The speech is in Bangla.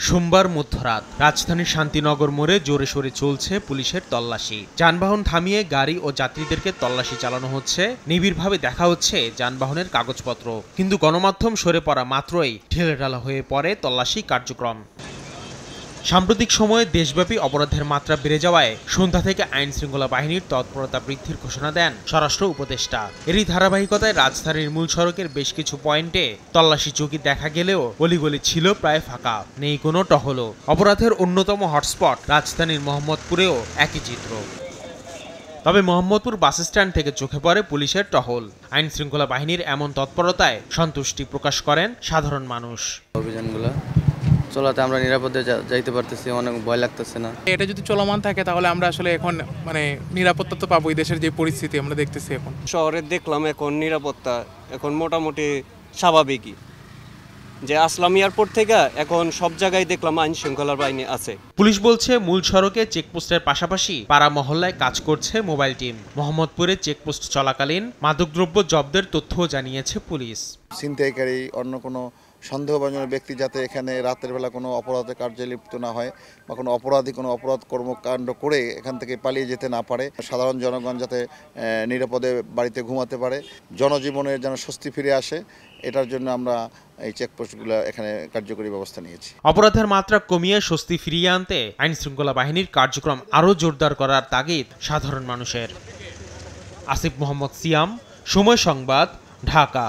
সোমবার মধ্যরাত রাজধানীর শান্তিনগর মোড়ে জোরে সোরে চলছে পুলিশের তল্লাশি। যানবাহন থামিয়ে গাড়ি ও যাত্রীদেরকে তল্লাশি চালানো হচ্ছে। নিবিড়ভাবে দেখা হচ্ছে যানবাহনের কাগজপত্র, কিন্তু গণমাধ্যম সরে পড়া মাত্রই ঢিলেঢালা হয়ে পড়ে তল্লাশি কার্যক্রম। সাম্প্রতিক সময়ে দেশব্যাপী অপরাধের মাত্রা বেড়ে যাওয়ায় সন্ধ্যা থেকে আইন শৃঙ্খলা বাহিনীর তৎপরতা বৃদ্ধির ঘোষণা দেন স্বরাষ্ট্র উপদেষ্টা। এরই ধারাবাহিকতায় রাজধানীর মূল সড়কের বেশ কিছু পয়েন্টে তল্লাশি চৌকি দেখা গেলেও অলিগলি ছিল প্রায় ফাঁকা, নেই কোনো টহলও। অপরাধের অন্যতম হটস্পট রাজধানীর মোহাম্মদপুরেও একই চিত্র। তবে মোহাম্মদপুর বাস স্ট্যান্ড থেকে চোখে পড়ে পুলিশের টহল। আইন শৃঙ্খলা বাহিনীর এমন তৎপরতায় সন্তুষ্টি প্রকাশ করেন সাধারণ মানুষ। অভিযানগুলো চলাতে আমরা নিরাপদে যাইতে পারতেছি, অনেক ভয় লাগতেছে না। এটা যদি চলমান থাকে তাহলে আমরা আসলে এখন নিরাপত্তা তো পাবো। এই দেশের যে পরিস্থিতি আমরা দেখতেছি, এখন শহরে দেখলাম এখন নিরাপত্তা এখন মোটামুটি স্বাভাবিকই। যে আসলাম এয়ারপোর্ট থেকে এখন সব জায়গায় দেখলাম আইন শৃঙ্খলার বাহিনী আছে। পুলিশ বলছে মূল সড়কে চেকপোস্টের পাশাপাশি পাড়া মহল্লায় কাজ করছে মোবাইল টিম। মোহাম্মদপুরে চেকপোস্ট চলাকালীন মাদকদ্রব্য জব্দের তথ্যও জানিয়েছে পুলিশ। ছিনতাইকারী অন্য কোনো সন্দেহভাজন ব্যক্তি যাতে এখানে রাতের বেলা কোনো অপরাধের কার্যে লিপ্ত না হয় বা কোনো অপরাধ কর্মকাণ্ড করে এখান থেকে পালিয়ে যেতে না পারে, সাধারণ জনগণ যাতে নিরাপদে বাড়িতে ঘুমাতে পারে, জনজীবনের যেন স্বস্তি ফিরে আসে, এটার জন্য আমরা এই চেকপোস্টগুলো এখানে কার্যকরী ব্যবস্থা নিয়েছি। অপরাধের মাত্রা কমিয়ে স্বস্তি ফিরিয়ে আনতে আইন শৃঙ্খলা বাহিনীর কার্যক্রম আরও জোরদার করার তাগিদ সাধারণ মানুষের। আসিফ মোহাম্মদ সিয়াম, সময় সংবাদ, ঢাকা।